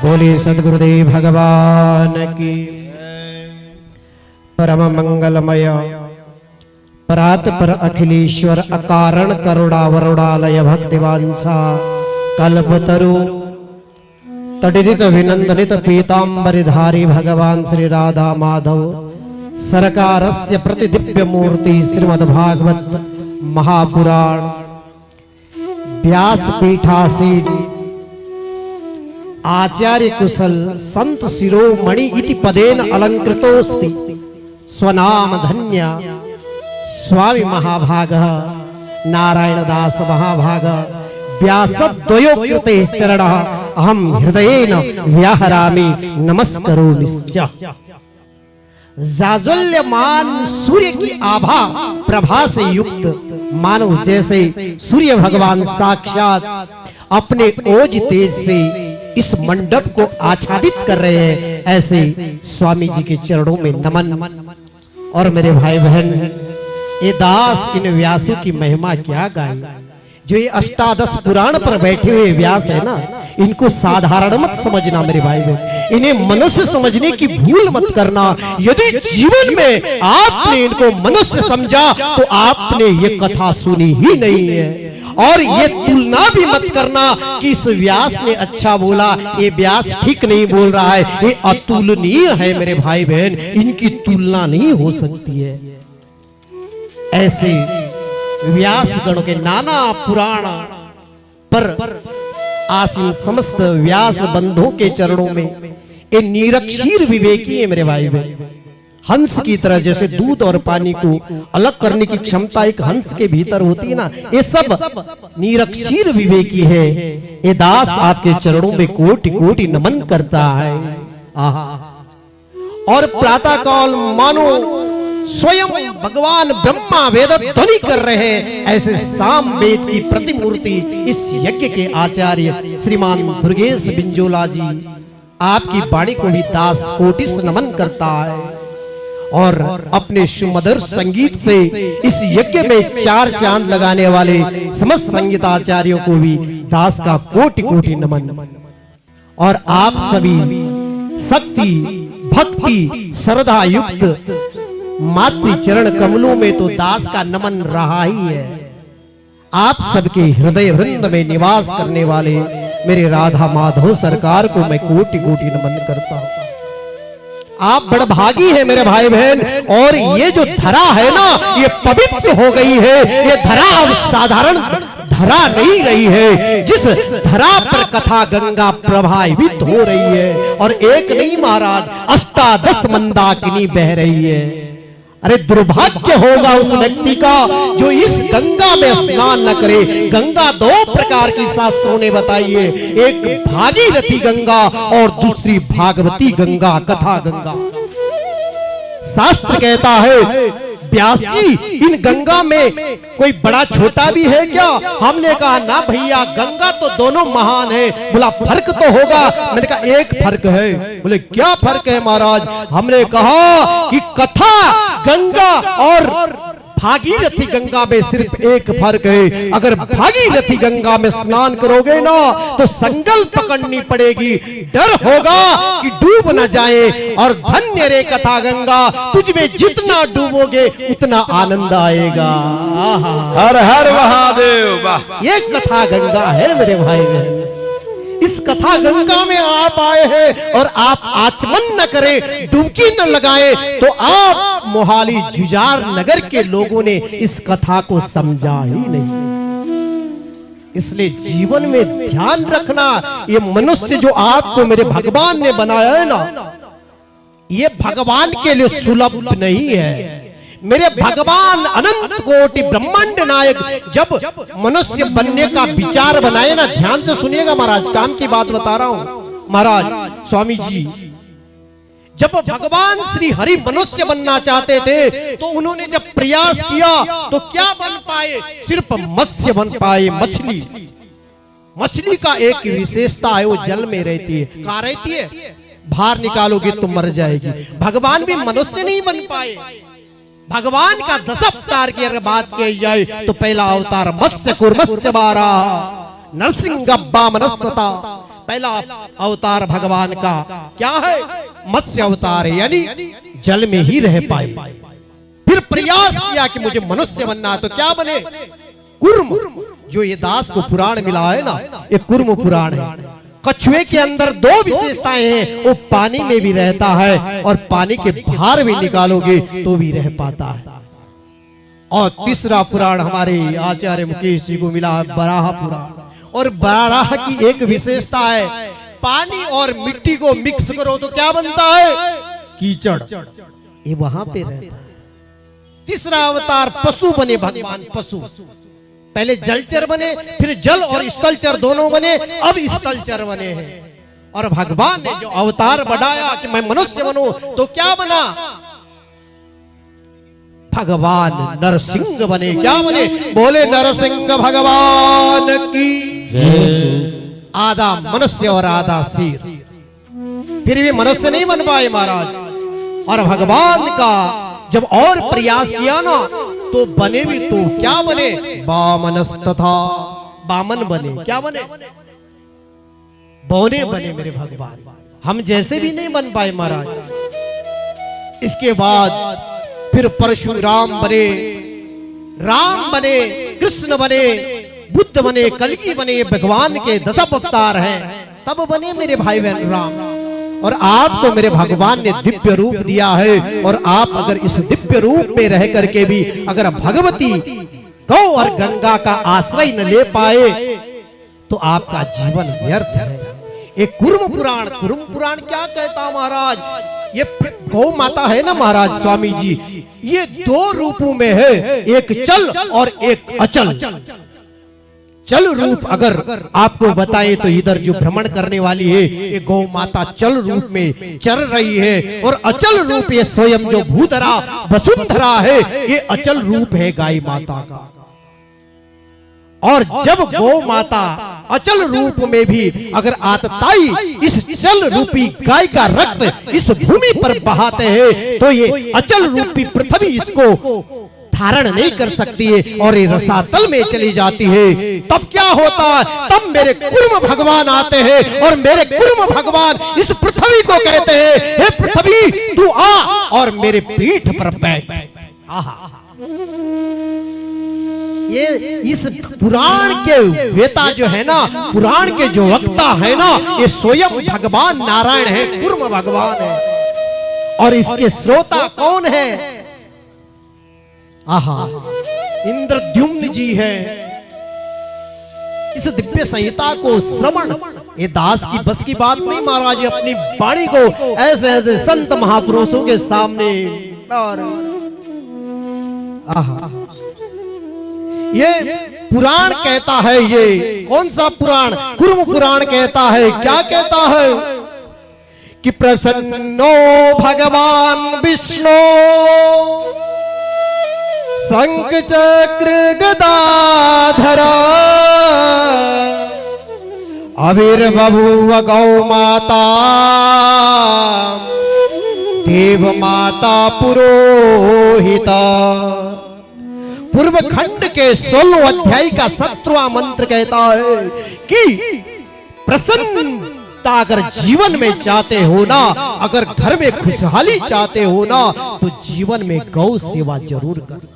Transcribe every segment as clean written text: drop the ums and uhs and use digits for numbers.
बोले सद्गुरुदेव भगवान की। परम मंगलमय परात पर अखिलेश्वर अकारण करुणा वरुणालय भक्तिवांसा कल्पतरु तडिदित विनंदनित पीतांबरधारी भगवान श्री राधा माधव सरकारस्य प्रतिदिव्य मूर्ति श्रीमद्भागवत महापुराण व्यासपीठासीन आचार्य कुशल संत शिरोमणि इति पदेन अलंकृतोस्ति स्वनाम धन्य स्वामी महाभाग नारायण दास महाभाग व्यासद्वयो कृते चरण अहम हृदयेन व्याहरामि नमस्करोमिश्च। जाज्वल्यमान सूर्य की आभा प्रभा से युक्त मानो जैसे सूर्य भगवान साक्षात अपने ओज तेज से इस मंडप को आच्छादित कर रहे हैं, ऐसे स्वामी जी के चरणों में नमन। और मेरे भाई बहन, ये दास इन व्यासों की महिमा क्या गाए। जो ये अष्टादश पुराण पर बैठे हुए व्यास है ना, इनको साधारण मत समझना मेरे भाई बहन, इन्हें मनुष्य समझने की भूल मत करना। यदि जीवन में आपने इनको मनुष्य समझा तो आपने ये कथा सुनी ही नहीं है। और ये तुलना भी मत करना कि इस व्यास ने अच्छा बोला, ये व्यास ठीक नहीं बोल रहा है। ये अतुलनीय है मेरे भाई बहन, इनकी तुलना नहीं हो सकती है। ऐसे व्यास गण के नाना पुराण पर आसीन समस्त व्यास बंधुओं के चरणों में ये निरक्षीर विवेकी है मेरे भाई बहन। हंस की तरह जैसे दूध और पानी को अलग करने की क्षमता एक हंस के भीतर होती है ना, ये सब निरक्षीर विवेकी है। ये दास आपके चरणों में कोटि कोटि नमन करता है। आहा। और प्रातः काल मानो स्वयं भगवान ब्रह्मा वेद ध्वनि कर रहे हैं, ऐसे साम वेद की प्रतिमूर्ति इस यज्ञ के आचार्य श्रीमान दुर्गेश बिंजोला जी आपकी वाणी को भी दास कोटिस नमन करता है। और अपने सुमधुर संगीत से इस यज्ञ में चार चांद लगाने वाले समस्त संगीताचार्यों को भी दास का कोटि कोटि नमन। और आप सभी शक्ति भक्ति श्रद्धा युक्त मातृ चरण कमलों में तो दास का नमन रहा ही है। आप सबके हृदय वृंद में निवास करने वाले मेरे राधा माधव सरकार को मैं कोटि कोटि नमन करता हूं। आप बड़भागी हैं मेरे भाई बहन। और ये जो धरा है ना, ये पवित्र हो गई है। ये धरा अब साधारण धरा नहीं रही है। जिस धरा पर कथा गंगा प्रभावित हो रही है, और एक नहीं महाराज, अष्टादश मंदाकिनी बह रही है। अरे दुर्भाग्य होगा उस व्यक्ति का जो इस गंगा में स्नान न करे। गंगा दो प्रकार की शास्त्रों ने बताई है, एक भागीरथी गंगा और दूसरी भागवती गंगा, कथा गंगा। शास्त्र कहता है व्यास जी, इन गंगा में कोई बड़ा छोटा भी है क्या? हमने कहा ना भैया, गंगा तो दोनों महान है। बोला फर्क तो होगा। मैंने कहा एक फर्क है। बोले क्या फर्क है महाराज? हमने कहा कि कथा गंगा और भागीरथी गंगा में सिर्फ एक फर्क है। अगर भागीरथी गंगा में स्नान करोगे ना तो संगल पकड़नी पड़ेगी, डर होगा कि डूब न जाए। और धन्य रे कथा गंगा, तुझ में जितना डूबोगे उतना आनंद आएगा। हर हर महादेव। ये कथा गंगा है मेरे भाई बहन। इस कथा गंगा में आप आए हैं और आप आचमन न करें, डुबकी न लगाएं, तो आप मोहाली जुजार नगर के लोगों ने इस कथा को समझा ही नहीं। इसलिए जीवन में ध्यान रखना, ये मनुष्य जो आपको मेरे भगवान ने बनाया है ना, ये भगवान के लिए सुलभ नहीं है। मेरे भगवान अनंत कोटि ब्रह्मांड नायक जब मनुष्य बनने का विचार बनाए ना, ध्यान से सुनिएगा महाराज, काम की बात बता रहा हूं महाराज। स्वामी जी जब भगवान श्री हरि मनुष्य बनना चाहते थे तो उन्होंने जब प्रयास किया तो क्या बन पाए? सिर्फ मत्स्य बन पाए, मछली। मछली का एक विशेषता है, वो जल में रहती है। कहां रहती है? बाहर निकालोगे तो मर जाएगी। भगवान भी मनुष्य नहीं बन पाए। भगवान का 10 अवतार की अगर बात की जाए तो पहला अवतार मत्स्य कुर्मस्य बारा नरसिंह गब्बा मनस्ता पहला अवतार भगवान का क्या है? मत्स्य अवतार है, यानी जल में ही रह पाए। फिर प्रयास किया कि मुझे मनुष्य बनना है, तो क्या बने? कुर्म। जो ये दास को पुराण मिला है ना, ये कुर्म पुराण है। कछुए के अंदर दो विशेषताएं हैं, वो पानी में भी रहता है और पानी के बाहर भी निकालोगे तो भी रह पाता है। और तीसरा पुराण हमारे आचार्य मुकेश जी को मिला है, बराह पुराण। और बराह की एक विशेषता है, पानी और मिट्टी को मिक्स करो तो क्या बनता है? कीचड़। ये वहां पे रहता है। तीसरा अवतार पशु बने भगवान, पशु। पहले जलचर बने, फिर जल और स्थलचर दोनों बने, अब स्थलचर बने हैं। और भगवान ने जो अवतार बढ़ाया कि मैं मनुष्य बनूं, तो क्या बना? भगवान नरसिंह बने। क्या बने? बोले नरसिंह भगवान की आधा मनुष्य और आधा शेर। फिर भी मनुष्य नहीं बन पाए महाराज। और भगवान का जब और प्रयास किया ना, तो बने भी, तो क्या बने? वामनस्तथा, वामन बने। क्या बने? बौने बने मेरे भगवान। हम जैसे भी नहीं बन पाए महाराज। इसके बाद फिर परशुराम बने, राम बने, कृष्ण बने, बुद्ध बने, कलगी बने, भगवान के 10 अवतार हैं। तब बने मेरे भाई बहन राम। और आपको मेरे भगवान ने दिव्य रूप दिया है। और आप अगर इस दिव्य रूप में रह करके भी अगर भगवती गौ और गंगा का आश्रय न ले पाए, तो आपका जीवन व्यर्थ है। एक कुर्म पुराण क्या कहता महाराज? ये गौ माता है ना महाराज स्वामी जी, ये दो रूपों में है, एक चल और एक अचल। चल रूप अगर आपको बताएं तो इधर जो भ्रमण करने वाली है, ये गौ माता चल रूप में चल रही है। और अचल रूप ये स्वयं जो भूधरा वसुंधरा है, ये अचल रूप है गाय माता का। और जब गौ माता अचल रूप में भी अगर आतताई इस चल रूपी गाय का रक्त इस भूमि पर बहाते हैं, तो ये अचल रूपी पृथ्वी इसको धारण नहीं कर सकती है और ये रसातल में चली जाती है। तब क्या होता है? तब मेरे कुर्म भगवान आते हैं और मेरे कुर्म भगवान इस पृथ्वी को कहते हैं, हे पृथ्वी तू आ और मेरे पीठ पर बैठ। ये इस पुराण के वेता जो है ना, पुराण के जो वक्ता है ना, ये स्वयं भगवान नारायण है, कुर्म भगवान है। और इसके श्रोता कौन है? आहा, इंद्रद्युम्न जी है। इस दिव्य संहिता को श्रवण ये दास की बस की बात नहीं महाराज। अपनी वाणी को ऐसे ऐसे संत महापुरुषों के सामने और आहा, ये पुराण कहता है। ये कौन सा पुराण? कुर्म पुराण कहता है। क्या कहता है? कि प्रसन्नो भगवान विष्णु शंख चक्र गदाधरा आविर्बभूव गौ माता देव माता पुरोहिता। पूर्व खंड के 16 अध्याय का 17वां मंत्र कहता है कि प्रसन्नता अगर जीवन में चाहते हो ना, अगर घर में खुशहाली चाहते हो ना, तो जीवन में गौ सेवा जरूर कर।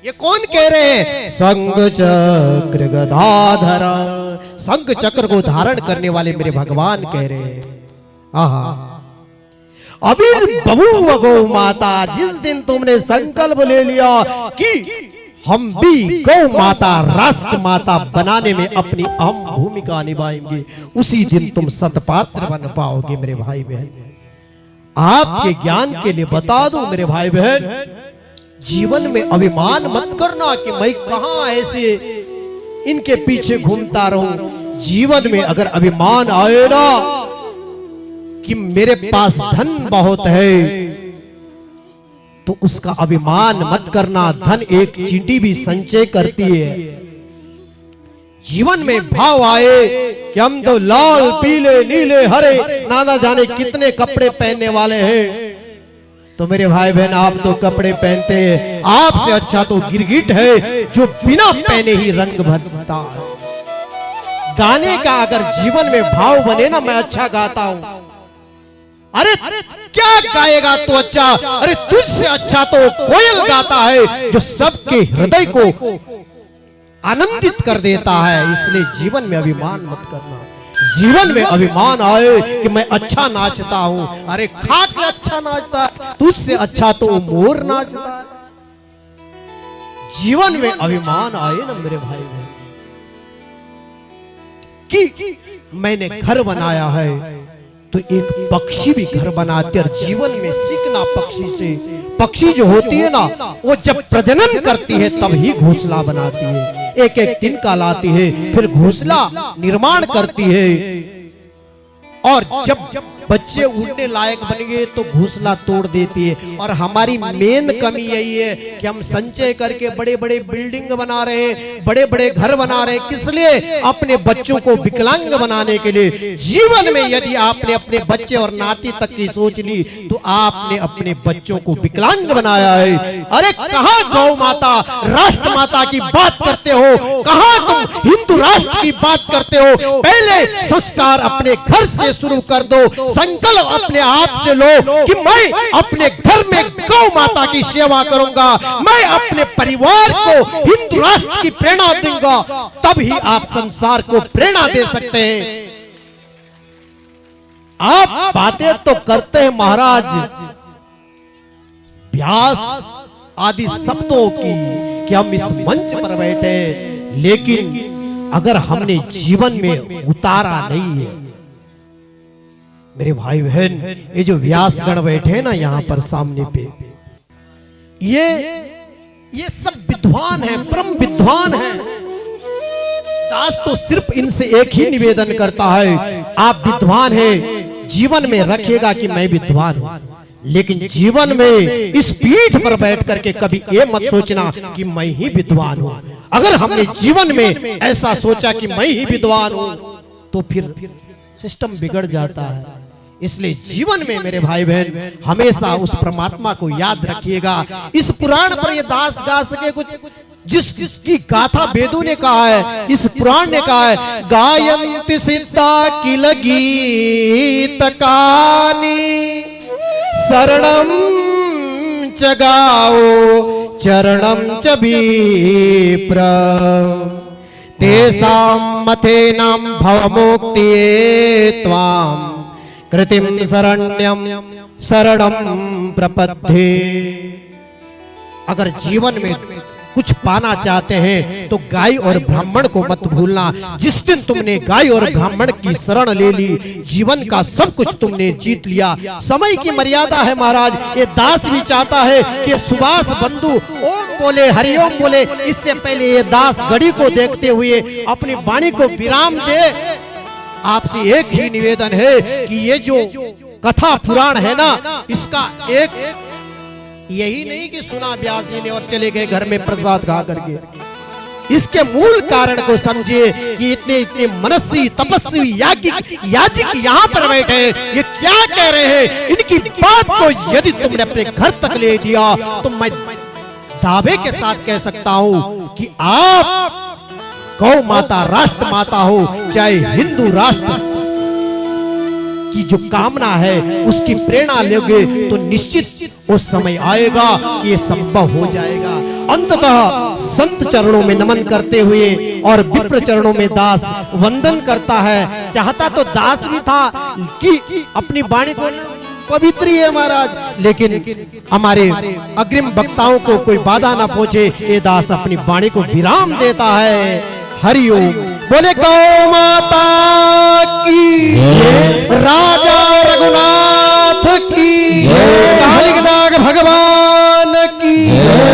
ये कौन कह रहे हैं? शंख चक्र गदाधरा। शंख चक्र को धारण करने वाले मेरे भगवान कह रहे हैं। आहा, आविर्बभूव गौ माता। जिस दिन तुमने संकल्प ले लिया कि हम भी गौ माता, राष्ट्र माता बनाने में अपनी अहम भूमिका निभाएंगे, उसी दिन तुम सतपात्र बन पाओगे मेरे भाई बहन। आपके ज्ञान के लिए बता दूं मेरे भाई बहन, जीवन में अभिमान मत करना कि मैं कहां ऐसे इनके पीछे घूमता रहूं। जीवन में अगर अभिमान आए ना कि मेरे पास धन बहुत है, तो उसका अभिमान मत करना। धन एक चींटी भी संचय करती है। जीवन में भाव आए कि हम तो लाल पीले नीले हरे नाना जाने कितने कपड़े पहनने वाले हैं, तो मेरे भाई बहन आप तो कपड़े पहनते हैं, आपसे अच्छा तो गिरगिट है जो बिना पहने ही रंग भरता है। गाने का अगर जीवन में भाव बने ना, मैं अच्छा गाता हूं, अरे क्या गाएगा तो अच्छा, अरे तुझसे अच्छा तो कोयल गाता है जो सबके हृदय को आनंदित कर देता है। इसलिए जीवन में अभिमान मत करना। जीवन में अभिमान आए कि मैं अच्छा नाचता हूं, अरे खाक अच्छा नाचता है, तुझसे अच्छा तो मोर नाचता है। जीवन में अभिमान आए ना मेरे भाई बहन, कि मैंने घर बनाया है तो एक पक्षी भी घर बनाते, और जीवन में सीखना पक्षी से। पक्षी जो होती है ना, वो जब प्रजनन करती है तब ही घोंसला बनाती है, एक एक तिनका लाती है, फिर घोंसला निर्माण करती है, और जब बच्चे उड़ने लायक बन गए तो घोंसला तोड़ देती है। और हमारी मेन कमी यही है कि हम संचय करके बड़े बड़े बिल्डिंग बना रहे हैं, बड़े बड़े घर बना रहे हैं। किस लिए? अपने बच्चों को विकलांग बनाने के लिए। जीवन में यदि आपने अपने बच्चे और नाती तक की सोच ली तो आपने अपने बच्चों को विकलांग बनाया है। अरे कहां गौ माता राष्ट्र माता की बात करते हो, कहां तुम हिंदू राष्ट्र की बात करते हो? पहले संस्कार अपने घर से शुरू कर दो। संकल्प अपने आप से लो कि मैं अपने घर में गौ माता की सेवा करूंगा, मैं अपने परिवार को हिंदू राष्ट्र की प्रेरणा दूंगा, तब ही आप संसार को प्रेरणा दे सकते हैं। आप बातें तो करते हैं महाराज व्यास आदि शब्दों की कि हम इस मंच पर बैठे, लेकिन अगर हमने जीवन में उतारा नहीं है मेरे भाई बहन, ये जो व्यास गण बैठे हैं ना यहाँ पर सामने पे, ये सब विद्वान हैं, परम विद्वान हैं। दास तो सिर्फ इनसे एक ही निवेदन करता है, आप विद्वान हैं, जीवन में रखिएगा कि मैं विद्वान हूं, लेकिन जीवन में इस पीठ पर बैठ करके कभी ये मत सोचना कि मैं ही विद्वान हूं। अगर हमने जीवन में ऐसा सोचा कि मैं ही विद्वान हूं तो फिर सिस्टम बिगड़ जाता है। इसलिए जीवन में मेरे भाई बहन हमेशा उस परमात्मा को याद रखिएगा। इस पुराण पर ये दास गा सके कुछ, जिसकी गाथा वेदों ने कहा है, इस पुराण ने कहा है, गायन्ति सिद्धा किल गीत कानी शरणम च गाओ चरणम च विप्र तेषां मथेनां भवमुक्तिये त्वां कृतिम शरण्यम शरणम प्रपद्ये। अगर जीवन में कुछ पाना चाहते हैं तो गाय और ब्राह्मण को मत भूलना। जिस दिन तुमने गाय और ब्राह्मण की शरण ले ली, जीवन का सब कुछ तुमने जीत लिया। समय की मर्यादा है महाराज। ये दास भी चाहता है कि सुभाष बंधु ओम बोले, हरिओम बोले, इससे पहले ये दास घड़ी को देखते हुए अपनी वाणी को विराम दे। आपसे एक ही निवेदन है कि ये जो कथा पुराण है ना, इसका एक यही नहीं कि सुना व्यास जी ने और चले गए घर में प्रसाद खा करके, इसके मूल कारण को समझिए कि इतने इतने मनस्वी तपस्वी याजिक यहाँ पर बैठे हैं, ये क्या कह रहे हैं। इनकी बात को यदि तुमने अपने घर तक ले दिया तो मैं दावे के साथ कह सकता हूं कि आप गौ माता राष्ट्र माता हो, चाहे हिंदू राष्ट्र की जो कामना है उसकी प्रेरणा लोगे तो निश्चित उस समय आएगा कि ये संभव हो जाएगा। अंततः संत चरणों में नमन करते हुए और विप्र चरणों में दास वंदन करता है। चाहता तो दास भी था कि अपनी वाणी को पवित्र है महाराज, लेकिन हमारे अग्रिम वक्ताओं को कोई बाधा ना पहुंचे, ये दास अपनी वाणी को विराम देता है। हरिओम बोले गौ माता की, राजा रघुनाथ की, कालिकनाग भगवान की,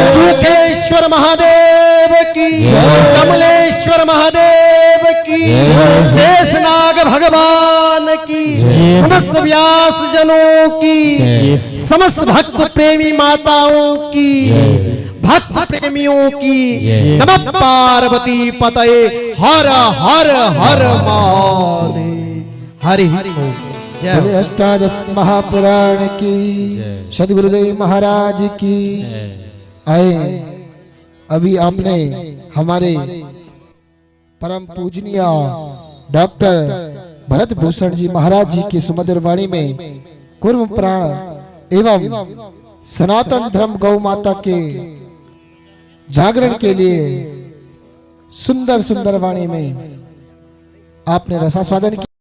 सुखेश्वर महादेव की, कमलेश्वर महादेव की, शेषनाग भगवान की, समस्त व्यास जनों की, समस्त भक्त प्रेमी माताओं की, भक्त प्रेमियों की, नमः पार्वती पतये, हर हर हर महादेव। हरि ओम। जय अष्टादश महापुराण की, सदगुरुदेव महाराज की। आए अभी आपने हमारे परम पूजनीय डॉक्टर भरत भूषण जी महाराज जी की सुमधुर वाणी में कुर्म प्राण एवं सनातन धर्म गौ माता के जागरण के लिए सुंदर सुंदर वाणी में आपने रसास्वादन किया।